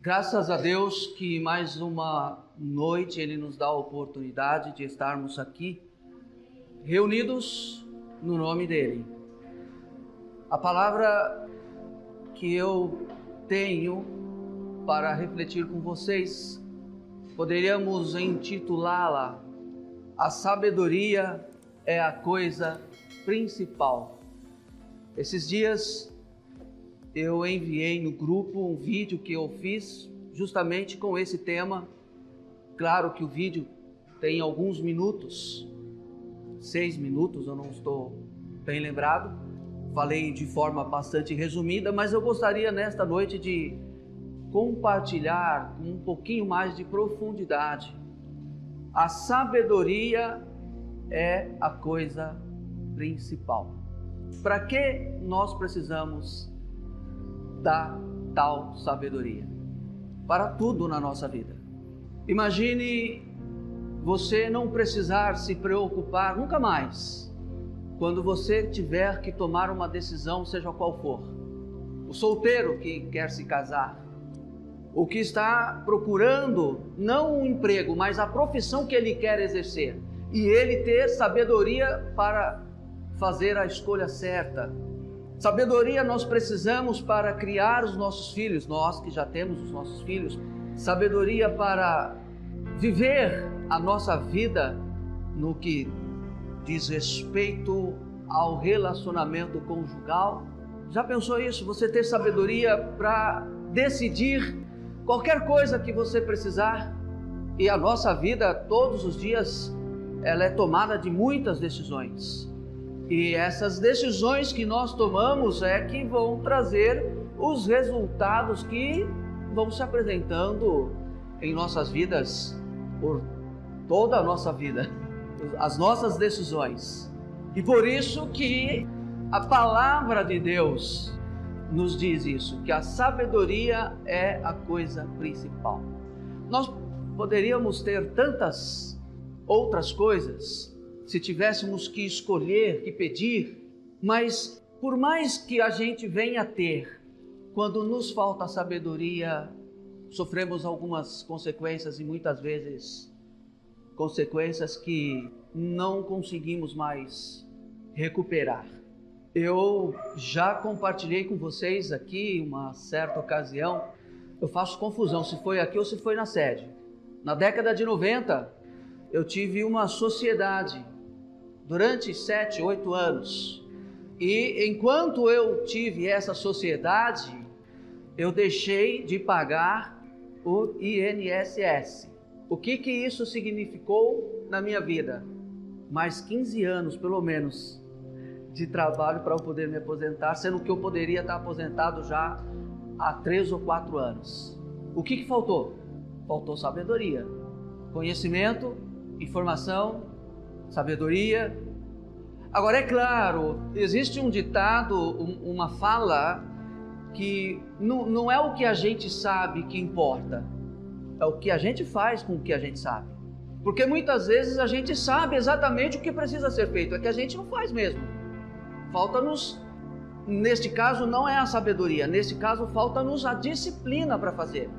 Graças a Deus que mais uma noite Ele nos dá a oportunidade de estarmos aqui, reunidos no nome dEle. A palavra que eu tenho para refletir com vocês, poderíamos intitulá-la: A sabedoria é a coisa principal. Esses dias eu enviei no grupo um vídeo que eu fiz justamente com esse tema. Claro que o vídeo tem alguns minutos, 6 minutos, eu não estou bem lembrado. Falei de forma bastante resumida, mas eu gostaria nesta noite de compartilhar com um pouquinho mais de profundidade. A sabedoria é a coisa principal. Para que nós precisamos da tal sabedoria? Para tudo na nossa vida. Imagine você não precisar se preocupar nunca mais quando você tiver que tomar uma decisão, seja qual for. O solteiro que quer se casar, o que está procurando não um emprego, mas a profissão que ele quer exercer, e ele ter sabedoria para fazer a escolha certa. Sabedoria nós precisamos para criar os nossos filhos, nós que já temos os nossos filhos. Sabedoria para viver a nossa vida no que diz respeito ao relacionamento conjugal. Já pensou isso? Você ter sabedoria para decidir qualquer coisa que você precisar. E a nossa vida, todos os dias, ela é tomada de muitas decisões. E essas decisões que nós tomamos é que vão trazer os resultados que vão se apresentando em nossas vidas por toda a nossa vida, as nossas decisões. E por isso que a palavra de Deus nos diz isso, que a sabedoria é a coisa principal. Nós poderíamos ter tantas outras coisas se tivéssemos que escolher, que pedir, mas por mais que a gente venha a ter, quando nos falta sabedoria, sofremos algumas consequências e muitas vezes consequências que não conseguimos mais recuperar. Eu já compartilhei com vocês aqui uma certa ocasião, eu faço confusão se foi aqui ou se foi na sede. Na década de 90, eu tive uma sociedade durante 7, 8 anos. E enquanto eu tive essa sociedade, eu deixei de pagar o INSS. O que isso significou na minha vida? Mais 15 anos, pelo menos, de trabalho para eu poder me aposentar, sendo que eu poderia estar aposentado já há 3 ou 4 anos. O que faltou? Faltou sabedoria, conhecimento, informação, sabedoria. Agora, é claro, existe um ditado, uma fala, que não é o que a gente sabe que importa, é o que a gente faz com o que a gente sabe. Porque muitas vezes a gente sabe exatamente o que precisa ser feito, é que a gente não faz mesmo. Falta-nos, neste caso não é a sabedoria, neste caso falta-nos a disciplina para fazer,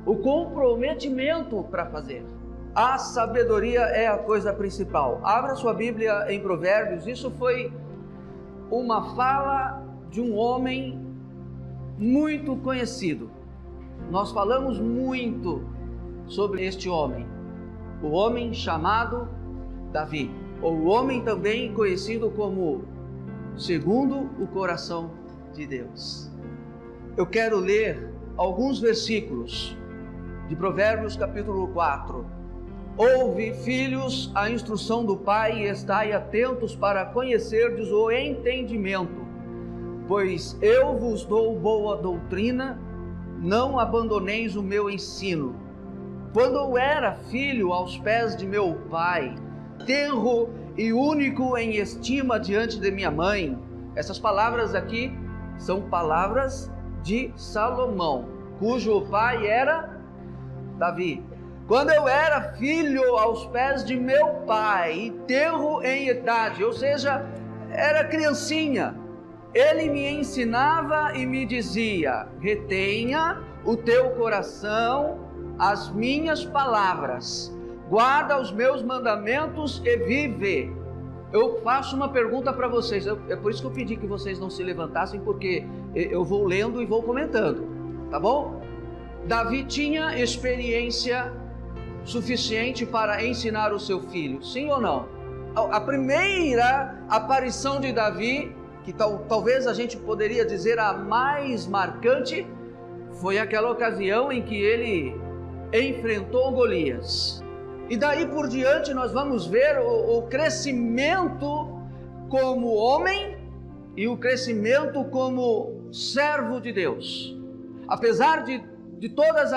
o comprometimento para fazer. A sabedoria é a coisa principal. Abra sua Bíblia em Provérbios. Isso foi uma fala de um homem muito conhecido. Nós falamos muito sobre este homem. O homem chamado Davi, ou o homem também conhecido como segundo o coração de Deus. Eu quero ler alguns versículos de Provérbios capítulo 4. Ouve, filhos, a instrução do Pai, e estai atentos para conhecerdes o entendimento, pois eu vos dou boa doutrina, não abandoneis o meu ensino. Quando eu era filho aos pés de meu pai, tenro e único em estima diante de minha mãe. Essas palavras aqui são palavras de Salomão, cujo pai era Davi. Quando eu era filho aos pés de meu pai, e tenro em idade, ou seja, era criancinha, Ele me ensinava e me dizia: retenha o teu coração as minhas palavras, guarda os meus mandamentos e vive. Eu faço uma pergunta para vocês, é por isso que eu pedi que vocês não se levantassem, porque eu vou lendo e vou comentando, tá bom? Davi tinha experiência suficiente para ensinar o seu filho, sim ou não? A primeira aparição de Davi, que talvez a gente poderia dizer a mais marcante, foi aquela ocasião em que ele enfrentou Golias. E daí por diante nós vamos ver o crescimento como homem e o crescimento como servo de Deus. Apesar de todas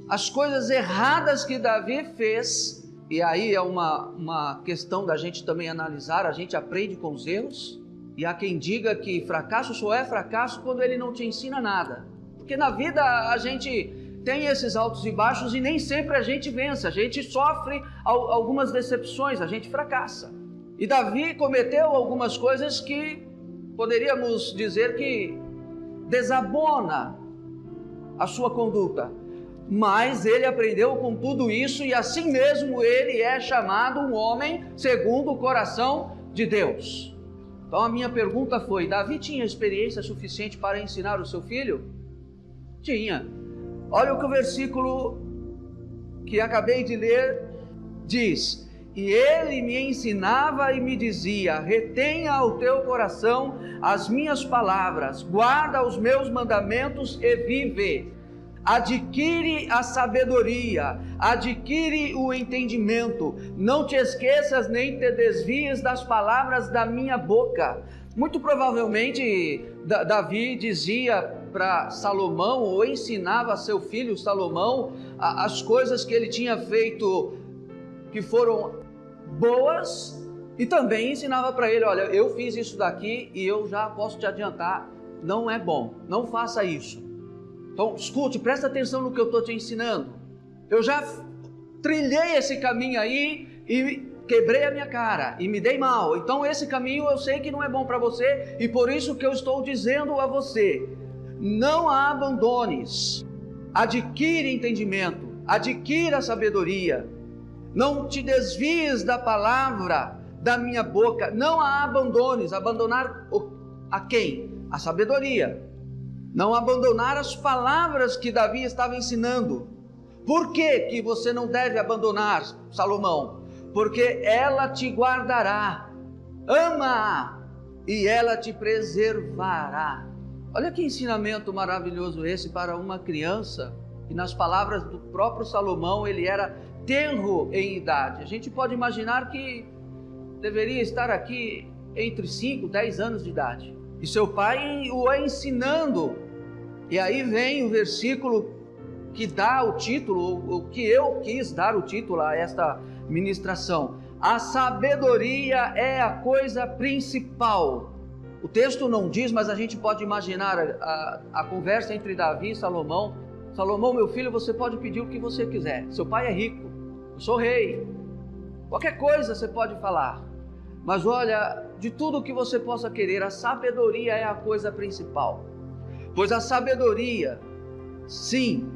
as coisas erradas que Davi fez, e aí é uma questão da gente também analisar, a gente aprende com os erros, e há quem diga que fracasso só é fracasso quando ele não te ensina nada. Porque na vida a gente tem esses altos e baixos e nem sempre a gente vence, a gente sofre algumas decepções, a gente fracassa. E Davi cometeu algumas coisas que poderíamos dizer que desabona a sua conduta, mas ele aprendeu com tudo isso e assim mesmo ele é chamado um homem segundo o coração de Deus. Então a minha pergunta foi: Davi tinha experiência suficiente para ensinar o seu filho? Tinha. Olha o que o versículo que acabei de ler diz: e ele me ensinava e me dizia: retenha ao teu coração as minhas palavras, guarda os meus mandamentos e vive. Adquire a sabedoria, adquire o entendimento, não te esqueças nem te desvies das palavras da minha boca. Muito provavelmente Davi dizia para Salomão, ou ensinava a seu filho Salomão, as coisas que ele tinha feito que foram boas, e também ensinava para ele: olha, eu fiz isso daqui e eu já posso te adiantar, não é bom, não faça isso. Então escute, presta atenção no que eu estou te ensinando. Eu já trilhei esse caminho aí e quebrei a minha cara e me dei mal, então esse caminho eu sei que não é bom para você, e por isso que eu estou dizendo a você: não a abandones, adquire entendimento, adquira sabedoria, não te desvies da palavra da minha boca, não a abandones. Abandonar a quem? A sabedoria. Não abandonar as palavras que Davi estava ensinando. Por que você não deve abandonar, Salomão? Porque ela te guardará, ama-a e ela te preservará. Olha que ensinamento maravilhoso esse para uma criança, e nas palavras do próprio Salomão, ele era tenro em idade. A gente pode imaginar que deveria estar aqui entre 5 e 10 anos de idade, e seu pai o ensinando. E aí vem o versículo que dá o título, o que eu quis dar o título a esta ministração: a sabedoria é a coisa principal. O texto não diz, mas a gente pode imaginar a conversa entre Davi e Salomão. Salomão, meu filho, você pode pedir o que você quiser, seu pai é rico, eu sou rei, qualquer coisa você pode falar, mas olha, de tudo o que você possa querer, a sabedoria é a coisa principal. Pois a sabedoria, sim,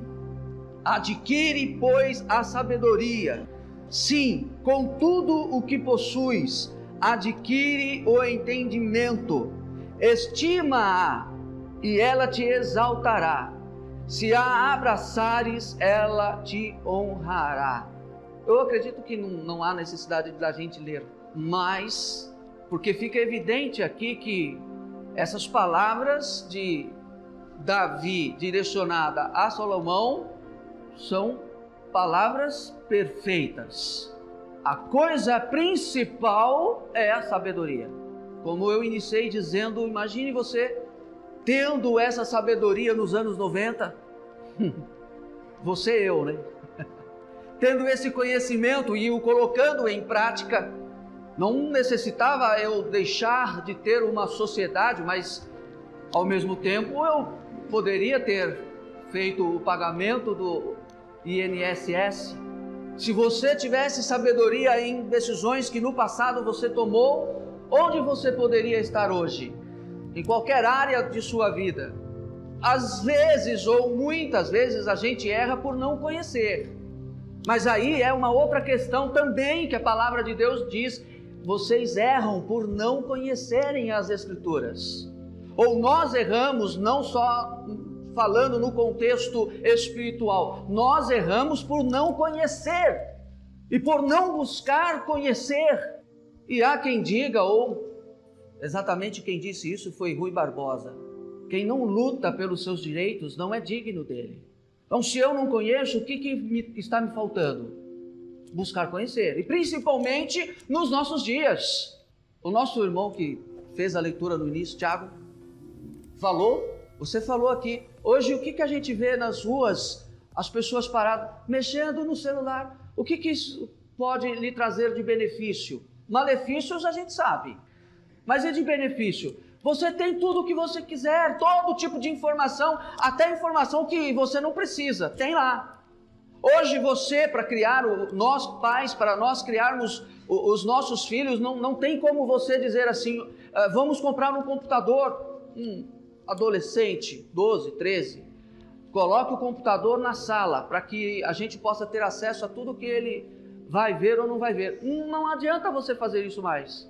adquire, pois, a sabedoria, sim, com tudo o que possuis, adquire o entendimento, estima-a e ela te exaltará, se a abraçares, ela te honrará. Eu acredito que não há necessidade da gente ler mais, porque fica evidente aqui que essas palavras de Davi direcionada a Salomão são palavras perfeitas. A coisa principal é a sabedoria. Como eu iniciei dizendo, imagine você tendo essa sabedoria nos anos 90. Você e eu, né? Tendo esse conhecimento e o colocando em prática. Não necessitava eu deixar de ter uma sociedade, mas ao mesmo tempo eu poderia ter feito o pagamento do INSS. Se você tivesse sabedoria em decisões que no passado você tomou, onde você poderia estar hoje? em qualquer área de sua vida. Às vezes, ou muitas vezes, a gente erra por não conhecer. Mas aí é uma outra questão também que a palavra de Deus diz: vocês erram por não conhecerem as Escrituras. Ou nós erramos não só falando no contexto espiritual, nós erramos por não conhecer e por não buscar conhecer. E há quem diga, ou exatamente quem disse isso foi Rui Barbosa: quem não luta pelos seus direitos não é digno dele. Então, se eu não conheço, o que está me faltando? Buscar conhecer, e principalmente nos nossos dias. O nosso irmão que fez a leitura no início, Tiago, você falou aqui, hoje o que a gente vê nas ruas, as pessoas paradas, mexendo no celular. O que isso pode lhe trazer de benefício? Malefícios a gente sabe, mas e de benefício? Você tem tudo o que você quiser, todo tipo de informação, até informação que você não precisa, tem lá. Hoje você, para criar, nós pais, para nós criarmos os nossos filhos, não tem como você dizer assim, vamos comprar um computador. Adolescente, 12, 13, coloque o computador na sala, para que a gente possa ter acesso a tudo que ele vai ver ou não vai ver. Não adianta você fazer isso mais.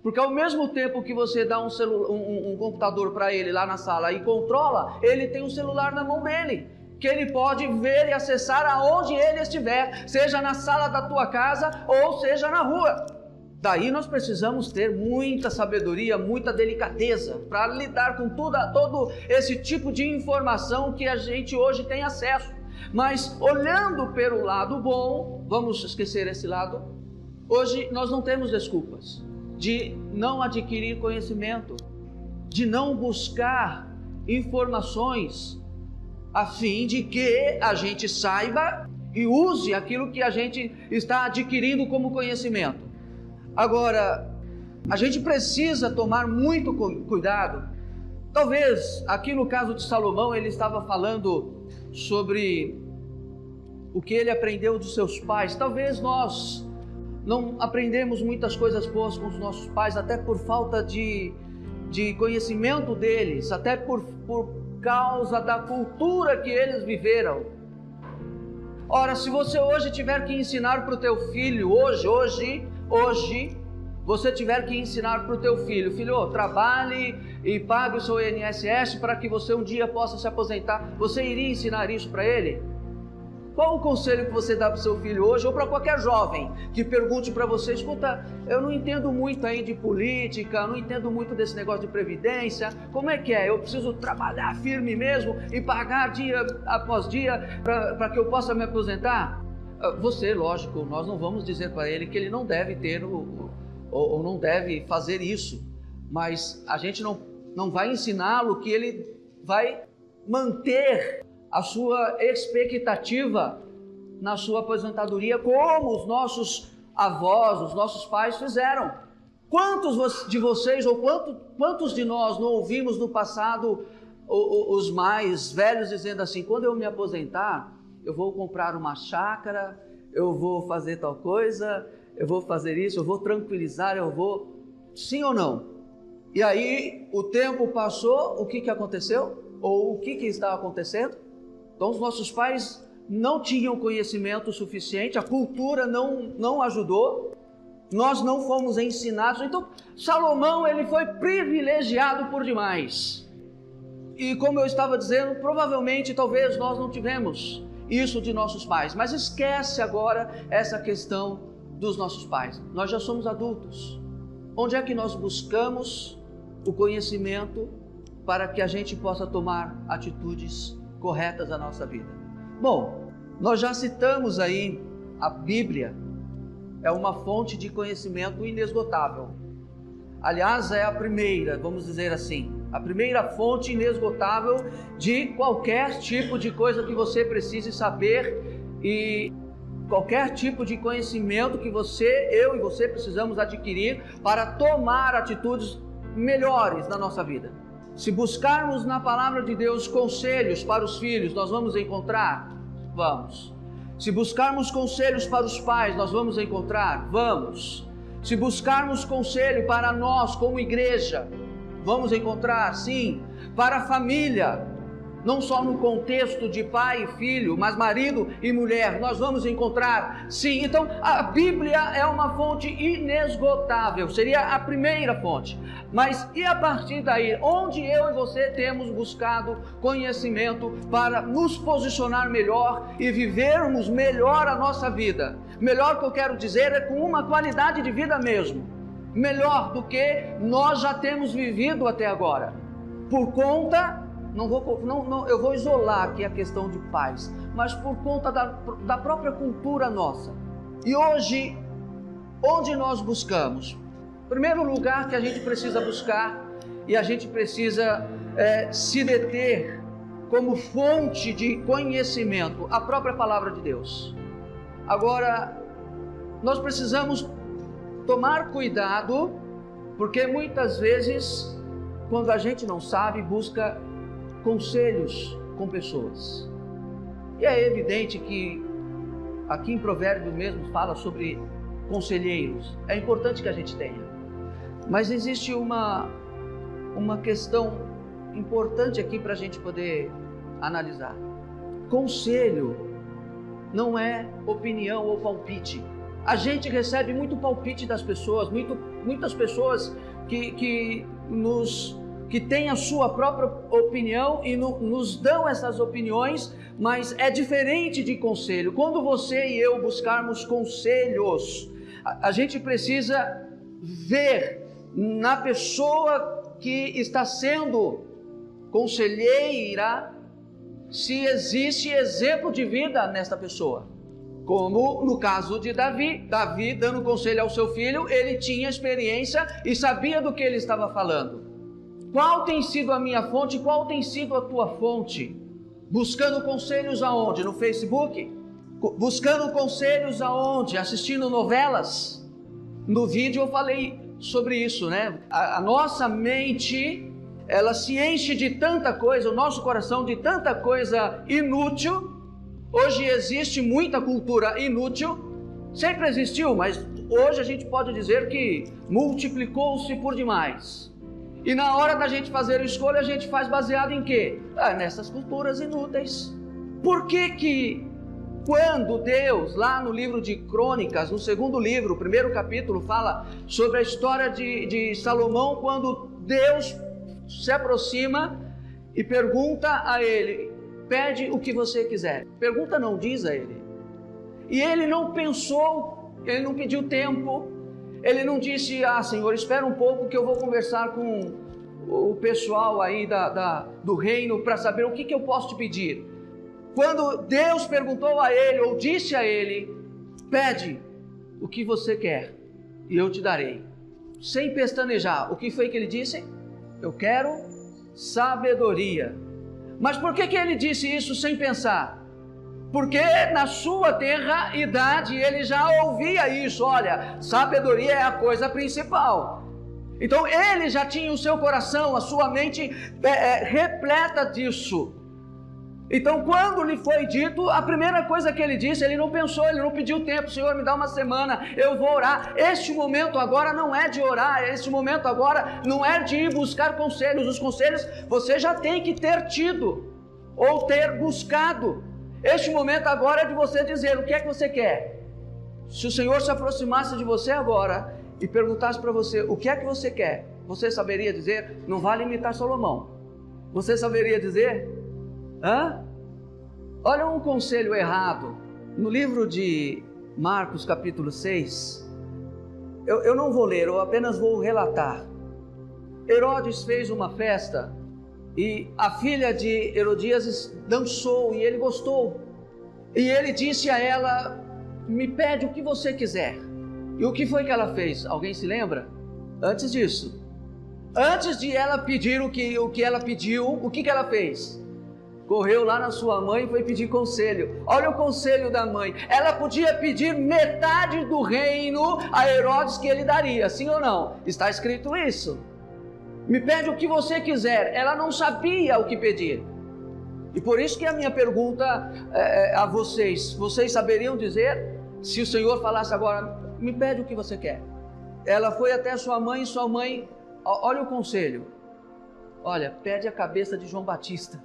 Porque ao mesmo tempo que você dá um computador para ele lá na sala e controla, ele tem um celular na mão dele, que ele pode ver e acessar aonde ele estiver, seja na sala da tua casa ou seja na rua. Daí nós precisamos ter muita sabedoria, muita delicadeza para lidar com todo esse tipo de informação que a gente hoje tem acesso. Mas olhando pelo lado bom, vamos esquecer esse lado, hoje nós não temos desculpas de não adquirir conhecimento, de não buscar informações, a fim de que a gente saiba e use aquilo que a gente está adquirindo como conhecimento. Agora, a gente precisa tomar muito cuidado. Talvez, aqui no caso de Salomão, ele estava falando sobre o que ele aprendeu dos seus pais. Talvez nós não aprendemos muitas coisas boas com os nossos pais, até por falta de conhecimento deles, até por causa da cultura que eles viveram. Ora, se você hoje tiver que ensinar para o teu filho, hoje, você tiver que ensinar para o teu filho, trabalhe e pague o seu INSS para que você um dia possa se aposentar, você iria ensinar isso para ele? Qual o conselho que você dá para o seu filho hoje, ou para qualquer jovem que pergunte para você: escuta, eu não entendo muito aí de política, não entendo muito desse negócio de previdência, como é que é? Eu preciso trabalhar firme mesmo e pagar dia após dia para que eu possa me aposentar? Você, lógico, nós não vamos dizer para ele que ele não deve ter ou não deve fazer isso, mas a gente não vai ensiná-lo que ele vai manter a sua expectativa na sua aposentadoria, como os nossos avós, os nossos pais fizeram. Quantos de vocês, ou quantos de nós não ouvimos no passado os mais velhos dizendo assim: quando eu me aposentar, eu vou comprar uma chácara, eu vou fazer tal coisa, eu vou fazer isso, eu vou tranquilizar, eu vou... Sim ou não? E aí o tempo passou, o que aconteceu? Ou o que está acontecendo? Então os nossos pais não tinham conhecimento suficiente, a cultura não ajudou, nós não fomos ensinados. Então Salomão, ele foi privilegiado por demais. E como eu estava dizendo, provavelmente, talvez nós não tivemos isso de nossos pais. Mas esquece agora essa questão dos nossos pais. Nós já somos adultos. Onde é que nós buscamos o conhecimento para que a gente possa tomar atitudes corretas na nossa vida? Bom, nós já citamos aí a Bíblia, é uma fonte de conhecimento inesgotável. Aliás, é a primeira, vamos dizer assim, a primeira fonte inesgotável de qualquer tipo de coisa que você precise saber e qualquer tipo de conhecimento que eu e você precisamos adquirir para tomar atitudes melhores na nossa vida. Se buscarmos na palavra de Deus conselhos para os filhos, nós vamos encontrar? Vamos. Se buscarmos conselhos para os pais, nós vamos encontrar? Vamos. Se buscarmos conselho para nós como igreja, vamos encontrar, sim, para a família, não só no contexto de pai e filho, mas marido e mulher, nós vamos encontrar, sim. Então, a Bíblia é uma fonte inesgotável, seria a primeira fonte. Mas e a partir daí, onde eu e você temos buscado conhecimento para nos posicionar melhor e vivermos melhor a nossa vida? Melhor, que eu quero dizer, é com uma qualidade de vida mesmo, melhor do que nós já temos vivido até agora, por conta... eu vou isolar aqui a questão de paz, mas por conta da própria cultura nossa. E hoje, onde nós buscamos? Primeiro lugar que a gente precisa buscar, e a gente precisa se deter como fonte de conhecimento, a própria palavra de Deus. Agora, nós precisamos tomar cuidado, porque muitas vezes, quando a gente não sabe, busca conselhos com pessoas. E é evidente que aqui em Provérbios mesmo fala sobre conselheiros. É importante que a gente tenha. Mas existe uma questão importante aqui para a gente poder analisar. Conselho não é opinião ou palpite. A gente recebe muito palpite das pessoas, muitas pessoas que têm a sua própria opinião e nos dão essas opiniões, mas é diferente de conselho. Quando você e eu buscarmos conselhos, a gente precisa ver na pessoa que está sendo conselheira se existe exemplo de vida nesta pessoa. Como no caso de Davi dando conselho ao seu filho, ele tinha experiência e sabia do que ele estava falando. Qual tem sido a minha fonte? Qual tem sido a tua fonte? Buscando conselhos aonde? No Facebook? Buscando conselhos aonde? Assistindo novelas? No vídeo eu falei sobre isso, né? A nossa mente, ela se enche de tanta coisa, o nosso coração de tanta coisa inútil. Hoje existe muita cultura inútil, sempre existiu, mas hoje a gente pode dizer que multiplicou-se por demais. E na hora da gente fazer a escolha, a gente faz baseado em quê? Nessas culturas inúteis. Por que quando Deus, lá no livro de Crônicas, no segundo livro, o primeiro capítulo, fala sobre a história de Salomão, quando Deus se aproxima e pergunta a ele: pede o que você quiser. Pergunta não, diz a ele. E ele não pensou, ele não pediu tempo, ele não disse: Senhor, espera um pouco que eu vou conversar com o pessoal aí do reino para saber o que eu posso te pedir. Quando Deus perguntou a ele, ou disse a ele: pede o que você quer e eu te darei. Sem pestanejar, o que foi que ele disse? Eu quero sabedoria. Mas por que ele disse isso sem pensar? Porque na sua tenra idade ele já ouvia isso. Olha, sabedoria é a coisa principal. Então ele já tinha o seu coração, a sua mente repleta disso. Então quando lhe foi dito, a primeira coisa que ele disse, ele não pensou, ele não pediu tempo: Senhor, me dá uma semana, eu vou orar. Este momento agora não é de orar, este momento agora não é de ir buscar conselhos. Os conselhos você já tem que ter tido, ou ter buscado. Este momento agora é de você dizer o que é que você quer. Se o Senhor se aproximasse de você agora e perguntasse para você o que é que você quer, você saberia dizer? Não vale imitar Salomão. Você saberia dizer? Olha um conselho errado. No livro de Marcos capítulo 6, eu não vou ler, eu apenas vou relatar. Herodes fez uma festa e a filha de Herodias dançou e ele gostou. E ele disse a ela: me pede o que você quiser. E o que foi que ela fez? Alguém se lembra? Antes disso, antes de ela pedir o que ela pediu, o que ela fez? Correu lá na sua mãe e foi pedir conselho. Olha o conselho da mãe. Ela podia pedir metade do reino a Herodes que ele daria, sim ou não? Está escrito isso. Me pede o que você quiser. Ela não sabia o que pedir. E por isso que a minha pergunta a vocês: vocês saberiam dizer, se o Senhor falasse agora: me pede o que você quer? Ela foi até sua mãe e sua mãe, olha o conselho: olha, pede a cabeça de João Batista.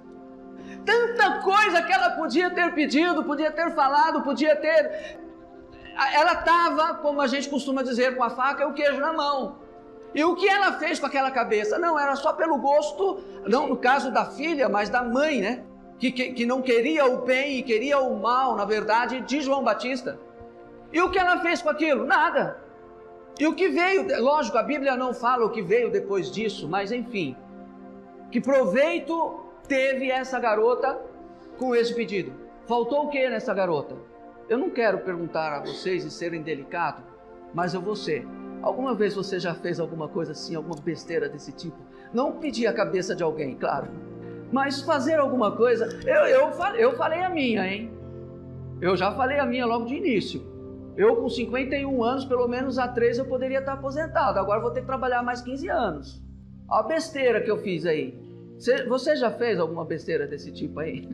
Tanta coisa que ela podia ter pedido, podia ter falado, podia ter... Ela estava, como a gente costuma dizer, com a faca e o queijo na mão. E o que ela fez com aquela cabeça? Não, era só pelo gosto, não no caso da filha, mas da mãe, né? Que não queria o bem e queria o mal, na verdade, de João Batista. E o que ela fez com aquilo? Nada. E o que veio, lógico, a Bíblia não fala o que veio depois disso, mas enfim, que proveito teve essa garota com esse pedido? Faltou o que nessa garota? Eu não quero perguntar a vocês e ser indelicado, mas eu vou ser. Alguma vez você já fez alguma coisa assim, alguma besteira desse tipo? Não pedir a cabeça de alguém, claro, mas fazer alguma coisa. Eu falei a minha, hein? Eu já falei a minha logo de início. Eu com 51 anos, pelo menos há 3 eu poderia estar aposentado. Agora vou ter que trabalhar mais 15 anos. A besteira que eu fiz aí. Você já fez alguma besteira desse tipo aí?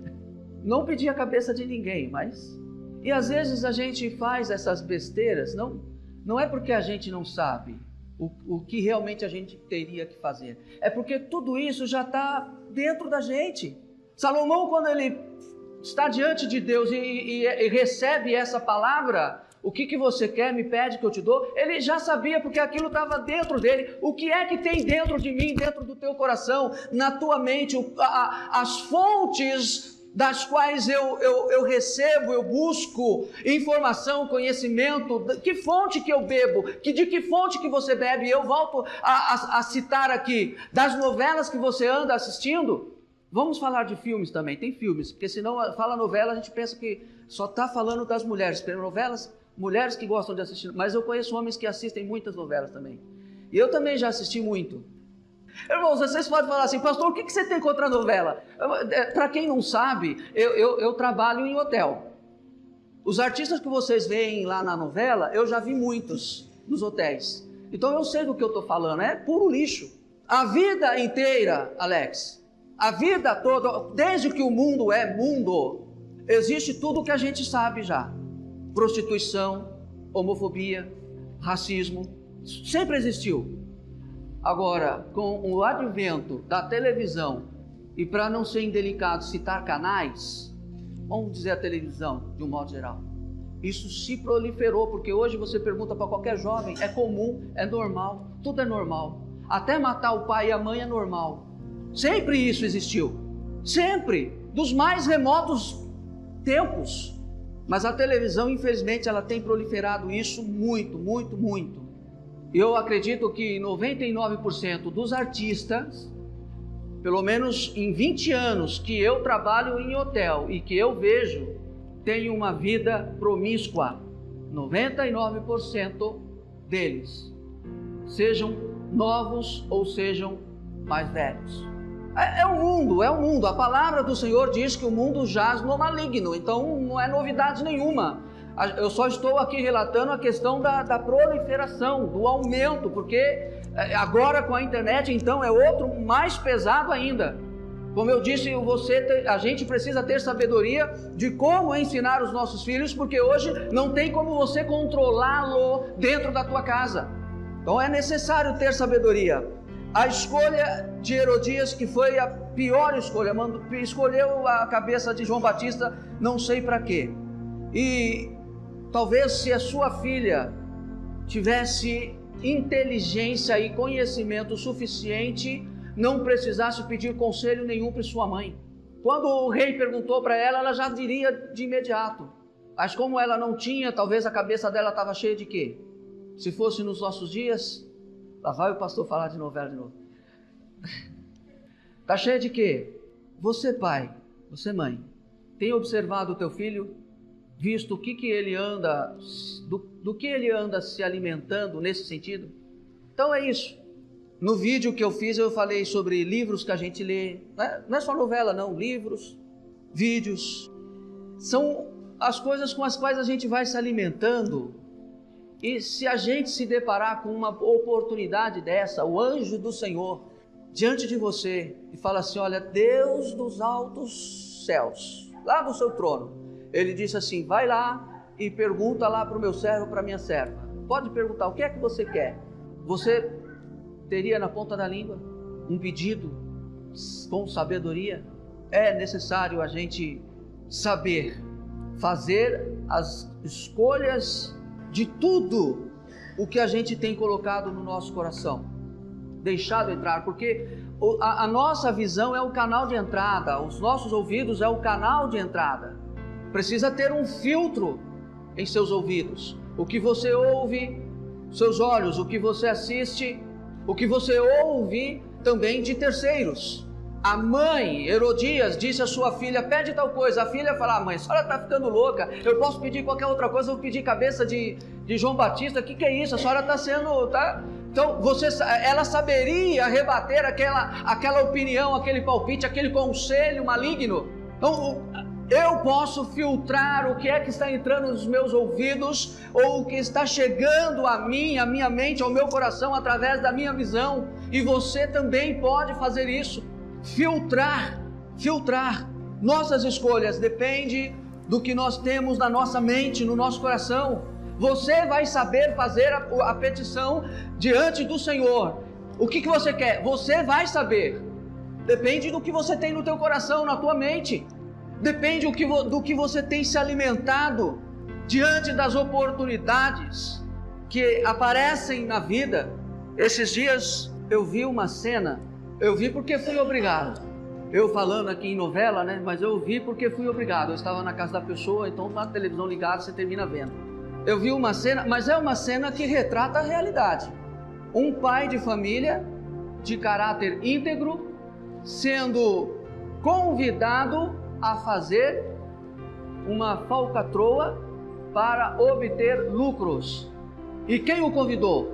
Não pedi a cabeça de ninguém, mas... E às vezes a gente faz essas besteiras, não é porque a gente não sabe o que realmente a gente teria que fazer. É porque tudo isso já está dentro da gente. Salomão, quando ele está diante de Deus e recebe essa palavra, o que você quer, me pede que eu te dou, ele já sabia, porque aquilo estava dentro dele. O que é que tem dentro de mim, dentro do teu coração, na tua mente, as fontes das quais eu recebo, eu busco informação, conhecimento, que fonte que eu bebo, de que fonte que você bebe. Eu volto a citar aqui, das novelas que você anda assistindo. Vamos falar de filmes também, tem filmes, porque senão fala novela, a gente pensa que só está falando das mulheres, porque novelas, mulheres que gostam de assistir, mas eu conheço homens que assistem muitas novelas também, e eu também já assisti muito. Irmãos, vocês podem falar assim, pastor, o que você tem contra a novela? Para quem não sabe, eu trabalho em hotel. Os artistas que vocês veem lá na novela, eu já vi muitos nos hotéis. Então eu sei do que eu estou falando, é puro lixo. A vida inteira, Alex, a vida toda, desde que o mundo é mundo, existe tudo o que a gente sabe já. Prostituição, homofobia, racismo, sempre existiu. Agora, com o advento da televisão, e para não ser indelicado citar canais, vamos dizer a televisão de um modo geral, isso se proliferou, porque hoje você pergunta para qualquer jovem, é comum, é normal, tudo é normal. Até matar o pai e a mãe é normal. Sempre isso existiu, sempre, dos mais remotos tempos. Mas a televisão, infelizmente, ela tem proliferado isso muito, muito, muito. Eu acredito que 99% dos artistas, pelo menos em 20 anos que eu trabalho em hotel e que eu vejo, tem uma vida promíscua. 99% deles, sejam novos ou sejam mais velhos. É o mundo. A palavra do Senhor diz que o mundo jaz no maligno, então não é novidade nenhuma. Eu só estou aqui relatando a questão da proliferação, do aumento, porque agora com a internet, então, é outro mais pesado ainda. Como eu disse, a gente precisa ter sabedoria de como ensinar os nossos filhos, porque hoje não tem como você controlá-lo dentro da tua casa. Então é necessário ter sabedoria. A escolha de Herodias, que foi a pior escolha, escolheu a cabeça de João Batista, não sei para quê. E talvez se a sua filha tivesse inteligência e conhecimento suficiente, não precisasse pedir conselho nenhum para sua mãe. Quando o rei perguntou para ela, ela já diria de imediato. Mas como ela não tinha, talvez a cabeça dela estava cheia de quê? Se fosse nos nossos dias, lá vai o pastor falar de novela de novo. Está cheia de quê? Você pai, você mãe, tem observado o teu filho? Visto o que ele anda, do que ele anda se alimentando nesse sentido? Então é isso. No vídeo que eu fiz eu falei sobre livros que a gente lê, não é só novela não, livros, vídeos, são as coisas com as quais a gente vai se alimentando. E se a gente se deparar com uma oportunidade dessa, o anjo do Senhor diante de você e fala assim, olha, Deus dos altos céus, lá do seu trono, ele disse assim, vai lá e pergunta lá para o meu servo, para a minha serva. Pode perguntar, o que é que você quer? Você teria na ponta da língua um pedido com sabedoria. É necessário a gente saber fazer as escolhas de tudo o que a gente tem colocado no nosso coração, deixado entrar, porque a nossa visão é o canal de entrada, os nossos ouvidos é o canal de entrada. Precisa ter um filtro em seus ouvidos. O que você ouve, seus olhos, o que você assiste, o que você ouve também de terceiros. A mãe, Herodias, disse à sua filha, pede tal coisa. A filha fala, mãe, a senhora está ficando louca, eu posso pedir qualquer outra coisa, eu vou pedir cabeça de João Batista, o que é isso? A senhora está sendo... Então, ela saberia rebater aquela opinião, aquele palpite, aquele conselho maligno. Então, eu posso filtrar o que é que está entrando nos meus ouvidos, ou o que está chegando a mim, à minha mente, ao meu coração, através da minha visão. E você também pode fazer isso. Filtrar. Nossas escolhas dependem do que nós temos na nossa mente, no nosso coração. Você vai saber fazer a petição diante do Senhor. O que você quer? Você vai saber. Depende do que você tem no teu coração, na tua mente. Depende do que você tem se alimentado diante das oportunidades que aparecem na vida. Esses dias eu vi uma cena. Eu vi porque fui obrigado. Eu falando aqui em novela, né? Mas eu vi porque fui obrigado. Eu estava na casa da pessoa, então na televisão ligada você termina vendo. Eu vi uma cena, mas é uma cena que retrata a realidade. Um pai de família, de caráter íntegro, sendo convidado a fazer uma falcatrua para obter lucros. E quem o convidou?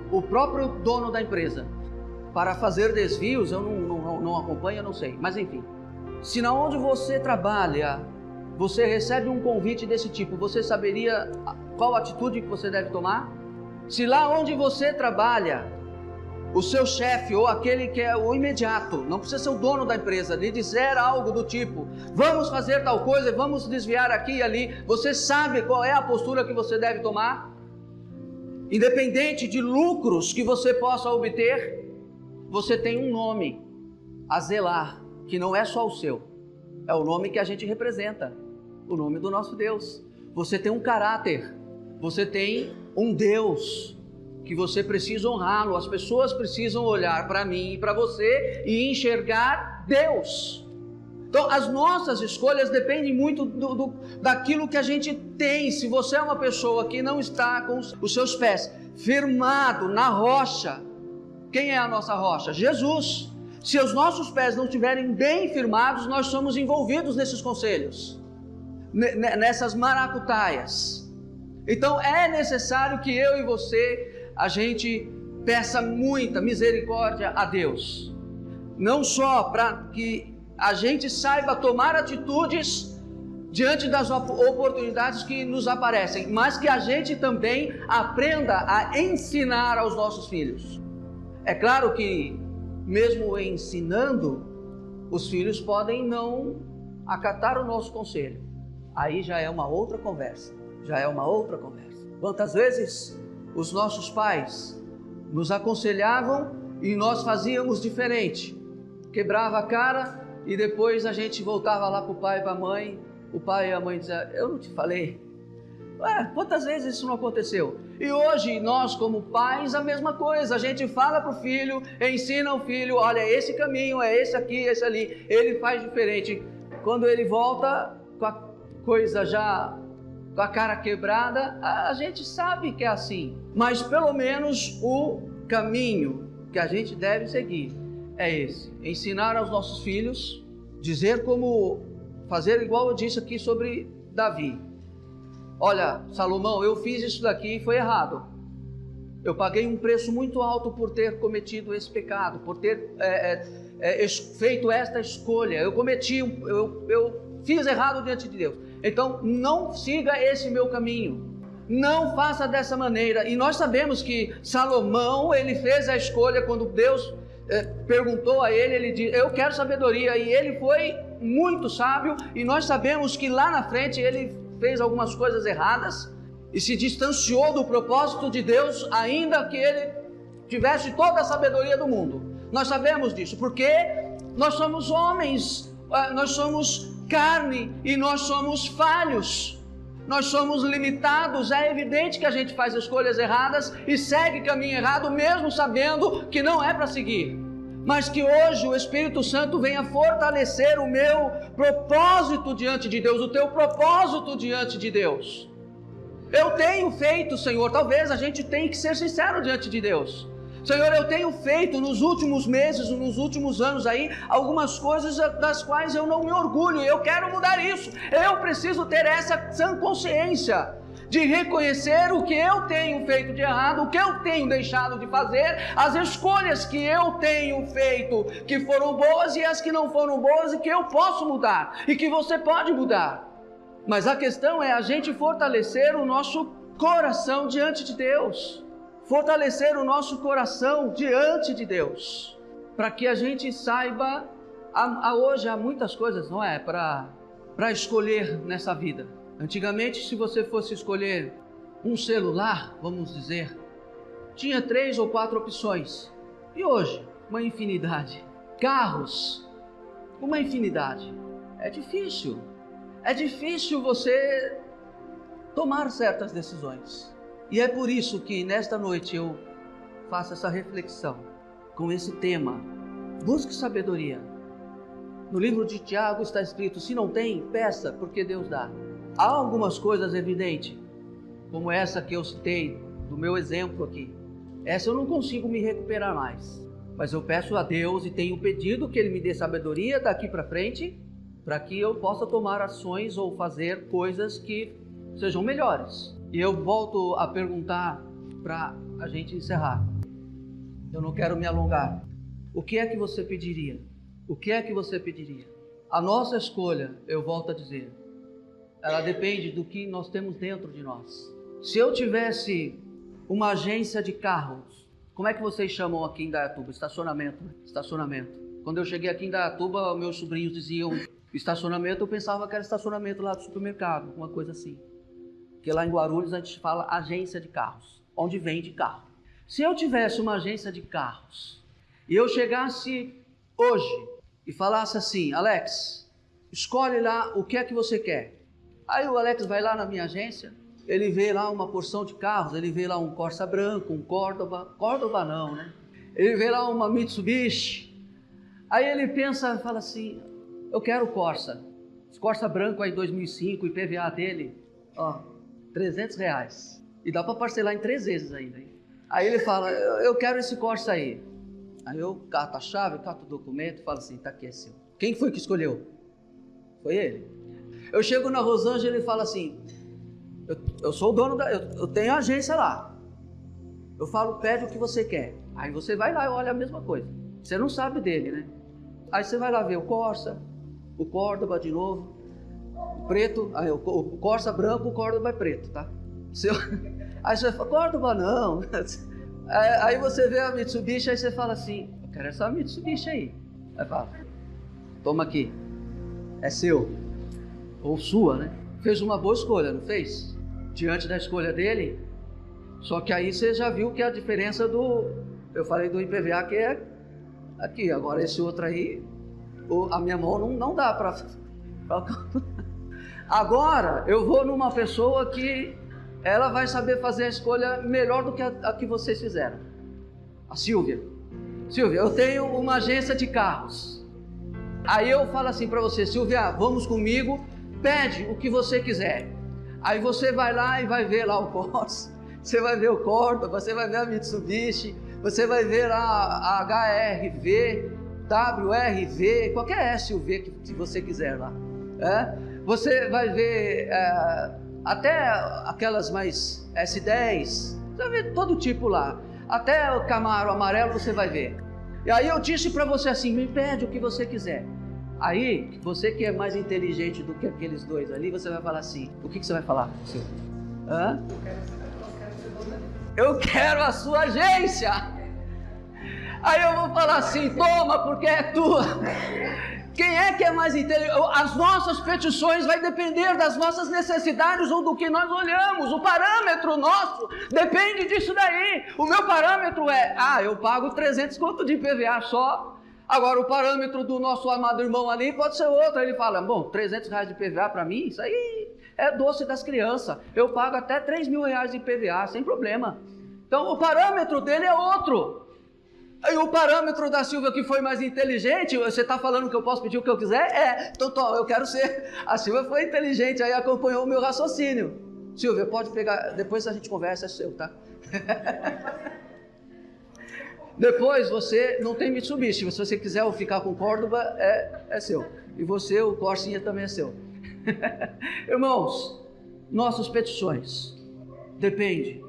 O próprio dono da empresa. Para fazer desvios, eu não acompanho, eu não sei. Mas enfim, se na onde você trabalha, você recebe um convite desse tipo, você saberia qual atitude que você deve tomar? Se lá onde você trabalha, o seu chefe ou aquele que é o imediato, não precisa ser o dono da empresa, lhe disser algo do tipo, vamos fazer tal coisa, vamos desviar aqui e ali, você sabe qual é a postura que você deve tomar? Independente de lucros que você possa obter, você tem um nome a zelar, que não é só o seu, é o nome que a gente representa, o nome do nosso Deus. Você tem um caráter, você tem um Deus que você precisa honrá-lo. As pessoas precisam olhar para mim e para você e enxergar Deus. Então as nossas escolhas dependem muito daquilo que a gente tem. Se você é uma pessoa que não está com os seus pés firmado na rocha, quem é a nossa rocha? Jesus. Se os nossos pés não estiverem bem firmados, nós somos envolvidos nesses conselhos, nessas maracutaias. Então é necessário que eu e você, a gente peça muita misericórdia a Deus. Não só para que a gente saiba tomar atitudes diante das oportunidades que nos aparecem, mas que a gente também aprenda a ensinar aos nossos filhos. É claro que, mesmo ensinando, os filhos podem não acatar o nosso conselho. Aí já é uma outra conversa. Quantas vezes os nossos pais nos aconselhavam e nós fazíamos diferente. Quebrava a cara e depois a gente voltava lá para o pai e para a mãe. O pai e a mãe diziam, eu não te falei. Quantas vezes isso não aconteceu? E hoje nós como pais a mesma coisa, a gente fala para o filho, ensina o filho, olha, esse caminho, é esse aqui, esse ali, ele faz diferente. Quando ele volta com a coisa já, com a cara quebrada, a gente sabe que é assim, mas pelo menos o caminho que a gente deve seguir é esse, ensinar aos nossos filhos, dizer como, fazer igual eu disse aqui sobre Davi. Olha, Salomão, eu fiz isso daqui e foi errado. Eu paguei um preço muito alto por ter cometido esse pecado, por ter feito esta escolha. Eu fiz errado diante de Deus. Então, não siga esse meu caminho. Não faça dessa maneira. E nós sabemos que Salomão, ele fez a escolha quando Deus perguntou a ele, ele disse, eu quero sabedoria. E ele foi muito sábio. E nós sabemos que lá na frente ele fez algumas coisas erradas e se distanciou do propósito de Deus, ainda que ele tivesse toda a sabedoria do mundo. Nós sabemos disso, porque nós somos homens, nós somos carne e nós somos falhos. Nós somos limitados, é evidente que a gente faz escolhas erradas e segue caminho errado, mesmo sabendo que não é para seguir. Mas que hoje o Espírito Santo venha fortalecer o meu propósito diante de Deus, o teu propósito diante de Deus. Eu tenho feito, Senhor, talvez a gente tenha que ser sincero diante de Deus. Senhor, eu tenho feito nos últimos meses, nos últimos anos aí, algumas coisas das quais eu não me orgulho, eu quero mudar isso. Eu preciso ter essa sã consciência de reconhecer o que eu tenho feito de errado, o que eu tenho deixado de fazer, as escolhas que eu tenho feito que foram boas e as que não foram boas e que eu posso mudar e que você pode mudar. Mas a questão é a gente fortalecer o nosso coração diante de Deus. Fortalecer o nosso coração diante de Deus, para que a gente saiba, hoje há muitas coisas, não é, para escolher nessa vida. Antigamente, se você fosse escolher um celular, vamos dizer, tinha 3 ou 4 opções, e hoje, uma infinidade. Carros, uma infinidade. É difícil você tomar certas decisões. E é por isso que nesta noite eu faço essa reflexão com esse tema. Busque sabedoria. No livro de Tiago está escrito: se não tem, peça, porque Deus dá. Há algumas coisas evidentes, como essa que eu citei, do meu exemplo aqui. Essa eu não consigo me recuperar mais. Mas eu peço a Deus e tenho pedido que Ele me dê sabedoria daqui para frente, para que eu possa tomar ações ou fazer coisas que sejam melhores. E eu volto a perguntar para a gente encerrar. Eu não quero me alongar. O que é que você pediria? O que é que você pediria? A nossa escolha, eu volto a dizer, ela depende do que nós temos dentro de nós. Se eu tivesse uma agência de carros, como é que vocês chamam aqui em Indaiatuba? Estacionamento, né? Estacionamento. Quando eu cheguei aqui em Indaiatuba, meus sobrinhos diziam estacionamento, eu pensava que era estacionamento lá do supermercado, uma coisa assim. Porque lá em Guarulhos a gente fala agência de carros, onde vende carro. Se eu tivesse uma agência de carros e eu chegasse hoje e falasse assim: Alex, escolhe lá o que é que você quer. Aí o Alex vai lá na minha agência, ele vê lá uma porção de carros, ele vê lá um Corsa branco, um Córdoba não, né? Ele vê lá uma Mitsubishi. Aí ele pensa, fala assim: eu quero Corsa. Esse Corsa branco aí 2005, o IPVA dele, ó, R$300. E dá para parcelar em 3 vezes ainda. Hein? Aí ele fala: eu quero esse Corsa aí. Aí eu cato a chave, cato o documento e falo assim: tá aqui, é seu. Quem foi que escolheu? Foi ele. Eu chego na Rosângela e ele fala assim: eu sou o dono eu tenho agência lá. Eu falo: pede o que você quer. Aí você vai lá e olha a mesma coisa. Você não sabe dele, né? Aí você vai lá ver o Corsa, o Córdoba de novo, o preto, aí o Corsa branco, o Córdoba é preto, tá? Aí você fala: Córdoba não. Aí você vê a Mitsubishi, aí você fala assim: eu quero essa Mitsubishi aí. Aí fala: toma aqui, é seu. Ou sua, né? Fez uma boa escolha, não fez? Diante da escolha dele. Só que aí você já viu que a diferença eu falei do IPVA, que é aqui. Agora esse outro aí, a minha mão não dá para... Agora eu vou numa pessoa que ela vai saber fazer a escolha melhor do que a que vocês fizeram. A Silvia. Silvia, eu tenho uma agência de carros. Aí eu falo assim para você: Silvia, vamos comigo, pede o que você quiser. Aí você vai lá e vai ver lá o Corsa, você vai ver o Córdoba, você vai ver a Mitsubishi, você vai ver lá a HRV, WRV, qualquer SUV que você quiser lá. Você vai ver até aquelas mais S10, você vai ver todo tipo lá. Até o Camaro amarelo você vai ver. E aí eu disse para você assim: me pede o que você quiser. Aí, você que é mais inteligente do que aqueles dois ali, você vai falar assim: o que você vai falar? Eu quero a sua agência. Aí eu vou falar assim: toma, porque é tua. Quem é que é mais inteligente? As nossas petições vai depender das nossas necessidades ou do que nós olhamos. O parâmetro nosso depende disso daí. O meu parâmetro é: eu pago 300 conto de IPVA só. Agora, o parâmetro do nosso amado irmão ali pode ser outro. Ele fala, bom, R$300 de IPVA para mim, isso aí é doce das crianças. Eu pago até R$3.000 de IPVA, sem problema. Então, o parâmetro dele é outro. E o parâmetro da Silvia, que foi mais inteligente, você está falando que eu posso pedir o que eu quiser? Então, eu quero ser. A Silvia foi inteligente, aí acompanhou o meu raciocínio. Silvia, pode pegar, depois a gente conversa, é seu, tá? Depois você não tem Mitsubishi, se você quiser ficar com Córdoba, é seu. E você, o Corsinha também é seu. Irmãos, nossas petições depende.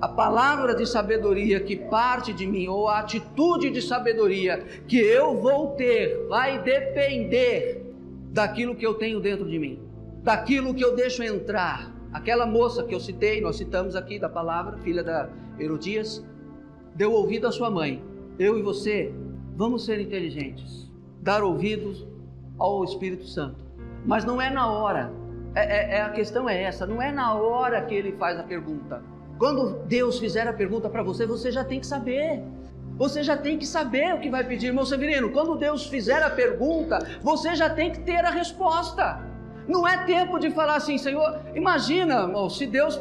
A palavra de sabedoria que parte de mim, ou a atitude de sabedoria que eu vou ter, vai depender daquilo que eu tenho dentro de mim, daquilo que eu deixo entrar. Aquela moça que eu citei, nós citamos aqui da palavra, filha da Herodias, deu ouvido à sua mãe. Eu e você vamos ser inteligentes, dar ouvidos ao Espírito Santo, mas não é na hora. A questão é essa, não é na hora que ele faz a pergunta. Quando Deus fizer a pergunta para você, você já tem que saber. Você já tem que saber o que vai pedir, irmão Severino. Quando Deus fizer a pergunta, você já tem que ter a resposta. Não é tempo de falar assim, Senhor, imagina, irmão, se Deus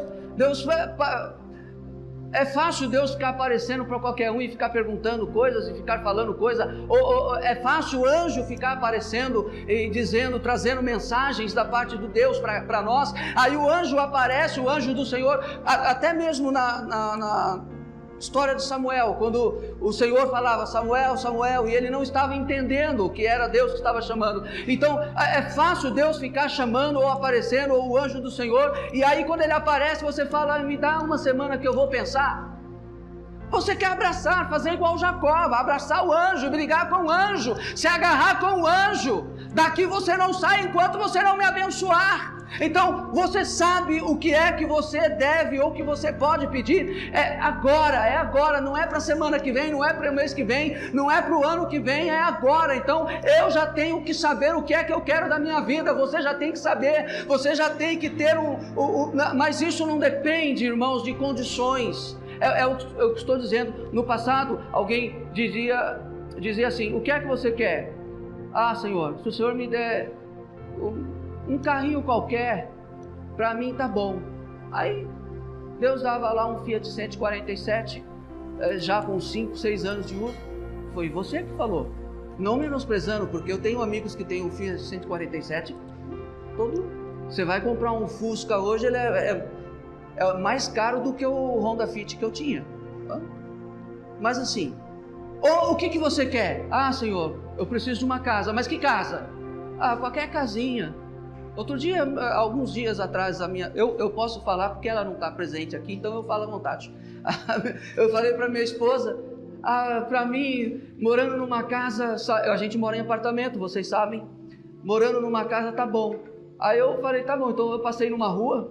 é fácil Deus ficar aparecendo para qualquer um e ficar perguntando coisas e ficar falando coisas, ou é fácil o anjo ficar aparecendo e dizendo, trazendo mensagens da parte de Deus para nós. Aí o anjo aparece, o anjo do Senhor, até mesmo na história de Samuel, quando o Senhor falava Samuel, Samuel, e ele não estava entendendo que era Deus que estava chamando. Então é fácil Deus ficar chamando ou aparecendo, ou o anjo do Senhor, e aí quando ele aparece você fala, me dá uma semana que eu vou pensar. Você quer abraçar, fazer igual Jacó, abraçar o anjo, brigar com o anjo, se agarrar com o anjo. Daqui você não sai enquanto você não me abençoar. Então, você sabe o que é que você deve ou que você pode pedir? É agora, não é para a semana que vem, não é para o mês que vem, não é para o ano que vem, é agora. Então, eu já tenho que saber o que é que eu quero da minha vida, você já tem que saber, você já tem que ter mas isso não depende, irmãos, de condições. Eu estou dizendo, no passado, alguém dizia assim, o que é que você quer? Ah, Senhor, se o Senhor me der um carrinho qualquer, para mim tá bom. Aí Deus dava lá um Fiat 147, já com 5, 6 anos de uso. Foi você que falou, não menosprezando, porque eu tenho amigos que têm um Fiat 147, você vai comprar um Fusca hoje, ele é mais caro do que o Honda Fit que eu tinha. Mas assim, o que você quer? Ah, Senhor, eu preciso de uma casa. Mas que casa? Ah, qualquer casinha. Outro dia, alguns dias atrás, eu posso falar porque ela não está presente aqui, então eu falo à vontade. Eu falei para minha esposa, para mim, morando numa casa, a gente mora em apartamento, vocês sabem, morando numa casa tá bom. Aí eu falei, tá bom, então eu passei numa rua,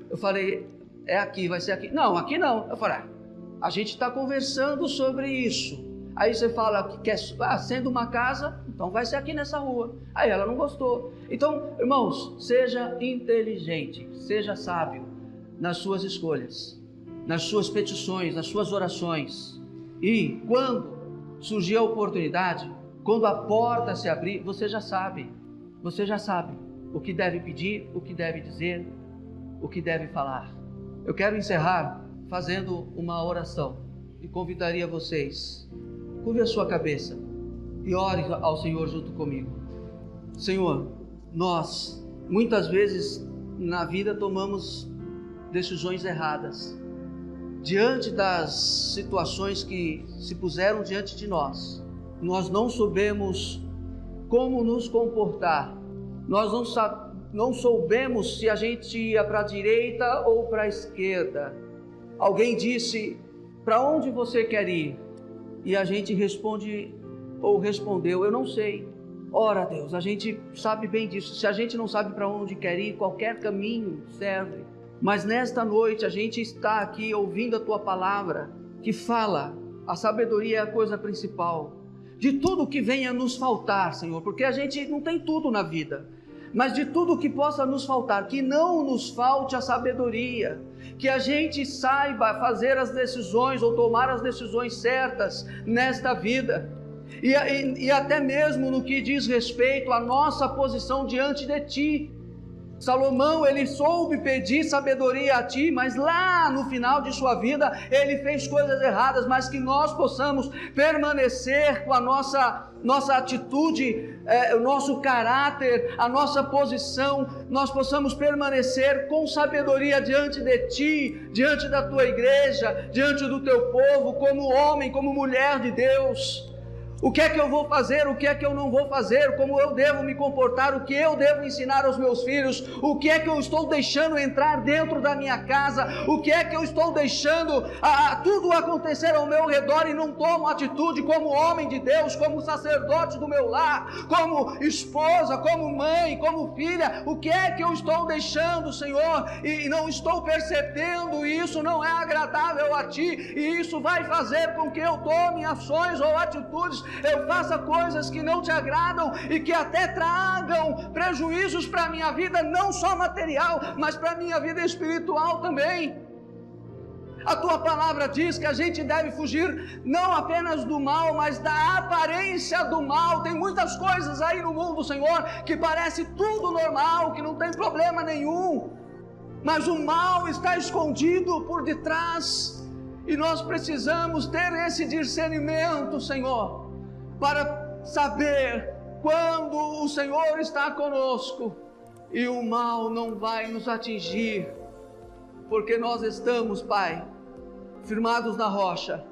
eu falei, é aqui, vai ser aqui. Não, aqui não. Eu falei, a gente está conversando sobre isso. Aí você fala que quer, sendo uma casa, então vai ser aqui nessa rua. Aí ela não gostou. Então, irmãos, seja inteligente, seja sábio nas suas escolhas, nas suas petições, nas suas orações. E quando surgir a oportunidade, quando a porta se abrir, você já sabe o que deve pedir, o que deve dizer, o que deve falar. Eu quero encerrar fazendo uma oração e convidaria vocês, curve a sua cabeça e ore ao Senhor junto comigo. Senhor, nós muitas vezes na vida tomamos decisões erradas diante das situações que se puseram diante de nós. Nós não soubemos como nos comportar, nós não soubemos se a gente ia para a direita ou para a esquerda. Alguém disse, para onde você quer ir? E a gente respondeu, eu não sei. Ora, Deus, a gente sabe bem disso. Se a gente não sabe para onde quer ir, qualquer caminho serve. Mas nesta noite a gente está aqui ouvindo a Tua palavra, que fala, a sabedoria é a coisa principal. De tudo que venha nos faltar, Senhor, porque a gente não tem tudo na vida. Mas de tudo que possa nos faltar, que não nos falte a sabedoria, que a gente saiba fazer as decisões ou tomar as decisões certas nesta vida. e até mesmo no que diz respeito à nossa posição diante de Ti. Salomão, ele soube pedir sabedoria a Ti, mas lá no final de sua vida, ele fez coisas erradas, mas que nós possamos permanecer com a nossa atitude, o nosso caráter, a nossa posição, nós possamos permanecer com sabedoria diante de Ti, diante da Tua igreja, diante do Teu povo, como homem, como mulher de Deus. O que é que eu vou fazer, o que é que eu não vou fazer, como eu devo me comportar, o que eu devo ensinar aos meus filhos, o que é que eu estou deixando entrar dentro da minha casa, o que é que eu estou deixando tudo acontecer ao meu redor e não tomo atitude como homem de Deus, como sacerdote do meu lar, como esposa, como mãe, como filha. O que é que eu estou deixando, Senhor, e não estou percebendo, e isso não é agradável a Ti, e isso vai fazer com que eu tome ações ou atitudes, eu faça coisas que não Te agradam e que até tragam prejuízos para a minha vida, não só material, mas para a minha vida espiritual também. A Tua palavra diz que a gente deve fugir não apenas do mal, mas da aparência do mal. Tem muitas coisas aí no mundo, Senhor, que parece tudo normal, que não tem problema nenhum, mas o mal está escondido por detrás, e nós precisamos ter esse discernimento, Senhor, para saber quando o Senhor está conosco e o mal não vai nos atingir, porque nós estamos, Pai, firmados na rocha,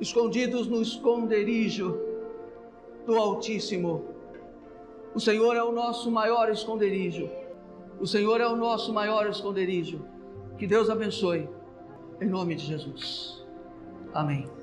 escondidos no esconderijo do Altíssimo. O Senhor é o nosso maior esconderijo. O Senhor é o nosso maior esconderijo. Que Deus abençoe, em nome de Jesus. Amém.